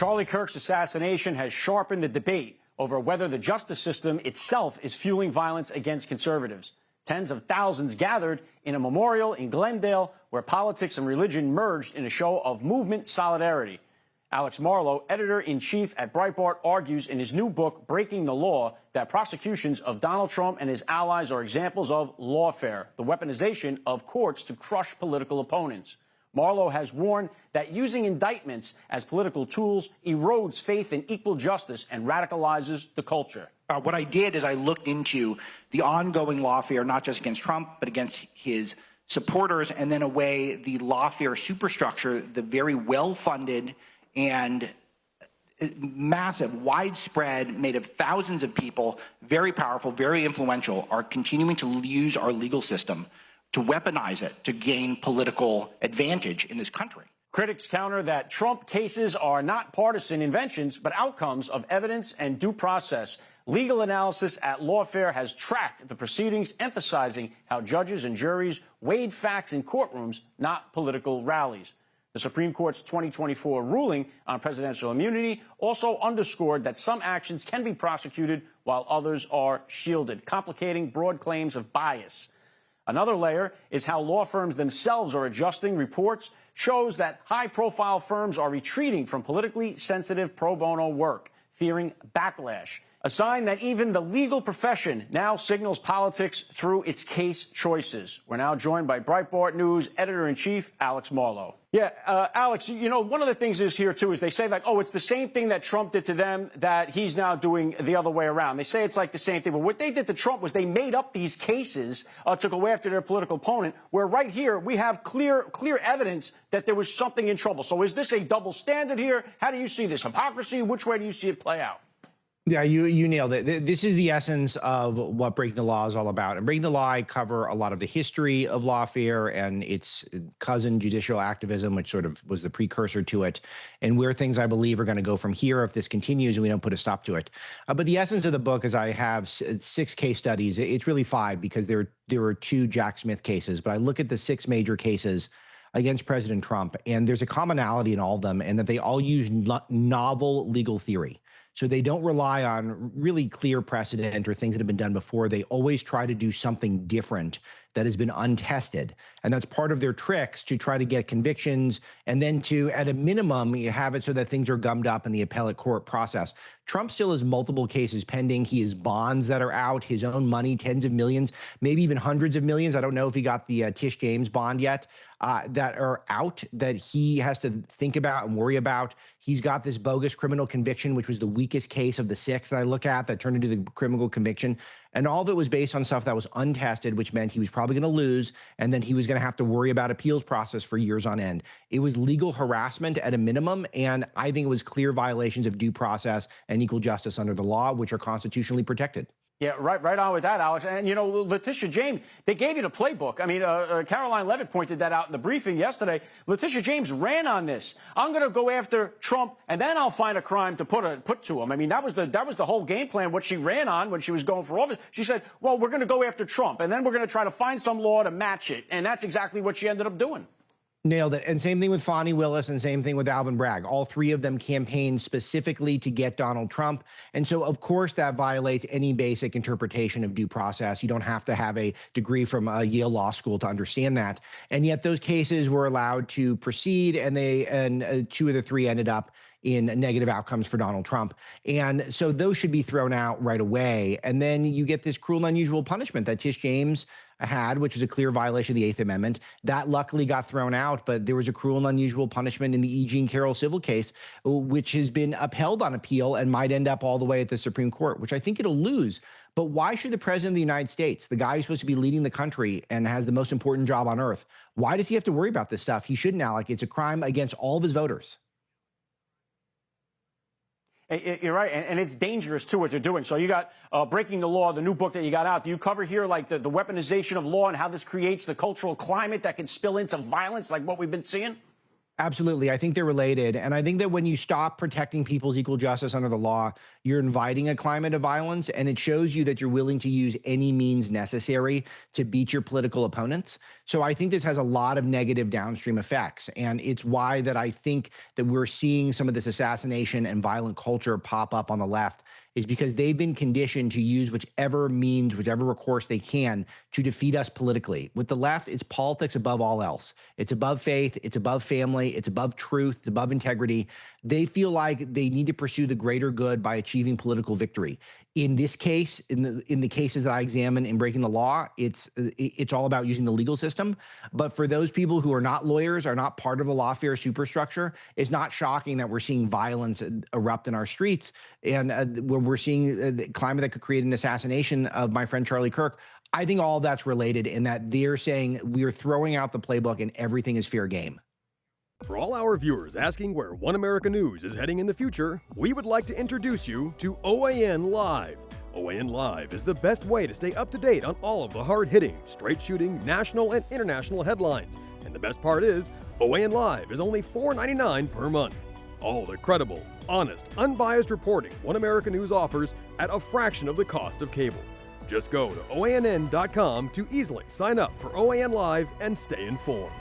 Charlie Kirk's assassination has sharpened the debate over whether the justice system itself is fueling violence against conservatives. Tens of thousands gathered in a memorial in Glendale where politics and religion merged in a show of movement solidarity. Alex Marlow, editor-in-chief at Breitbart, argues in his new book, Breaking the Law, that prosecutions of Donald Trump and his allies are examples of lawfare, the weaponization of courts to crush political opponents. Marlow has warned that using indictments as political tools erodes faith in equal justice and radicalizes the culture. What I did is I looked into the ongoing lawfare, not just against Trump, but against his supporters, and then away the lawfare superstructure, the very well-funded and massive, widespread, made of thousands of people, very powerful, very influential, are continuing to use our legal system to weaponize it to gain political advantage in this country. Critics counter that Trump cases are not partisan inventions, but outcomes of evidence and due process. Legal analysis at Lawfare has tracked the proceedings, emphasizing how judges and juries weighed facts in courtrooms, not political rallies. The Supreme Court's 2024 ruling on presidential immunity also underscored that some actions can be prosecuted while others are shielded, complicating broad claims of bias. Another layer is how law firms themselves are adjusting. Reports shows that high-profile firms are retreating from politically sensitive pro bono work, fearing backlash. A sign that even the legal profession now signals politics through its case choices. We're now joined by Breitbart News editor-in-chief Alex Marlow. Yeah, Alex, you know, one of the things is here, too, is they say, like, oh, it's the same thing that Trump did to them that he's now doing the other way around. They say it's like the same thing. But what they did to Trump was they made up these cases to go after their political opponent, where right here we have clear evidence that there was something in trouble. So is this a double standard here? How do you see this? Hypocrisy? Which way do you see it play out? Yeah, you nailed it. This is the essence of what Breaking the Law is all about. And Breaking the Law, I cover a lot of the history of lawfare and its cousin, judicial activism, which sort of was the precursor to it, and where things I believe are going to go from here if this continues and we don't put a stop to it. But the essence of the book is I have 6 case studies. It's really 5 because there were 2 Jack Smith cases, but I look at the 6 major cases against President Trump, and there's a commonality in all of them, and that they all use novel legal theory. So they don't rely on really clear precedent or things that have been done before. They always try to do something different that has been untested. And that's part of their tricks to try to get convictions and then to, at a minimum, you have it so that things are gummed up in the appellate court process. Trump still has multiple cases pending. He has bonds that are out, his own money, tens of millions, maybe even hundreds of millions. I don't know if he got the Tish James bond yet, that are out that he has to think about and worry about. He's got this bogus criminal conviction, which was the weakest case of the 6 that I look at that turned into the criminal conviction. And all of it was based on stuff that was untested, which meant he was probably going to lose, and then he was going to have to worry about appeals process for years on end. It was legal harassment at a minimum, and I think it was clear violations of due process and equal justice under the law, which are constitutionally protected. Yeah, right on with that, Alex. And, you know, Letitia James, they gave you the playbook. I mean, Caroline Levitt pointed that out in the briefing yesterday. Letitia James ran on this. I'm going to go after Trump, and then I'll find a crime to put to him. I mean, that was the whole game plan, what she ran on when she was going for office. She said, well, we're going to go after Trump, and then we're going to try to find some law to match it. And that's exactly what she ended up doing. Nailed it. And same thing with Fani Willis and same thing with Alvin Bragg. All 3 of them campaigned specifically to get Donald Trump. And so, of course, that violates any basic interpretation of due process. You don't have to have a degree from Yale Law School to understand that. And yet those cases were allowed to proceed, and 2 of the 3 ended up in negative outcomes for Donald Trump. And so those should be thrown out right away. And then you get this cruel and unusual punishment that Tish James had, which was a clear violation of the 8th Amendment. That luckily got thrown out, but there was a cruel and unusual punishment in the E. Jean Carroll civil case, which has been upheld on appeal and might end up all the way at the Supreme Court, which I think it'll lose. But why should the president of the United States, the guy who's supposed to be leading the country and has the most important job on earth, why does he have to worry about this stuff? He shouldn't, Alec. It's a crime against all of his voters. You're right, and it's dangerous, too, what they're doing. So you got Breaking the Law, the new book that you got out. Do you cover here, like, the weaponization of law and how this creates the cultural climate that can spill into violence like what we've been seeing? Absolutely. I think they're related. And I think that when you stop protecting people's equal justice under the law, you're inviting a climate of violence, and it shows you that you're willing to use any means necessary to beat your political opponents. So I think this has a lot of negative downstream effects. And it's why that I think that we're seeing some of this assassination and violent culture pop up on the left, is because they've been conditioned to use whichever means, whichever recourse they can to defeat us politically. With the left, it's politics above all else. It's above faith, it's above family, it's above truth, it's above integrity. They feel like they need to pursue the greater good by achieving political victory. In this case, in the cases that I examine in Breaking the Law, it's all about using the legal system. But for those people who are not lawyers, are not part of the lawfare superstructure, it's not shocking that we're seeing violence erupt in our streets, and when we're seeing the climate that could create an assassination of my friend Charlie Kirk. I think all that's related in that they're saying we're throwing out the playbook and everything is fair game. For all our viewers asking where One America News is heading in the future, we would like to introduce you to OAN Live. OAN Live is the best way to stay up to date on all of the hard-hitting, straight-shooting, national and international headlines. And the best part is, OAN Live is only $4.99 per month. All the credible, honest, unbiased reporting One America News offers at a fraction of the cost of cable. Just go to OANN.com to easily sign up for OAN Live and stay informed.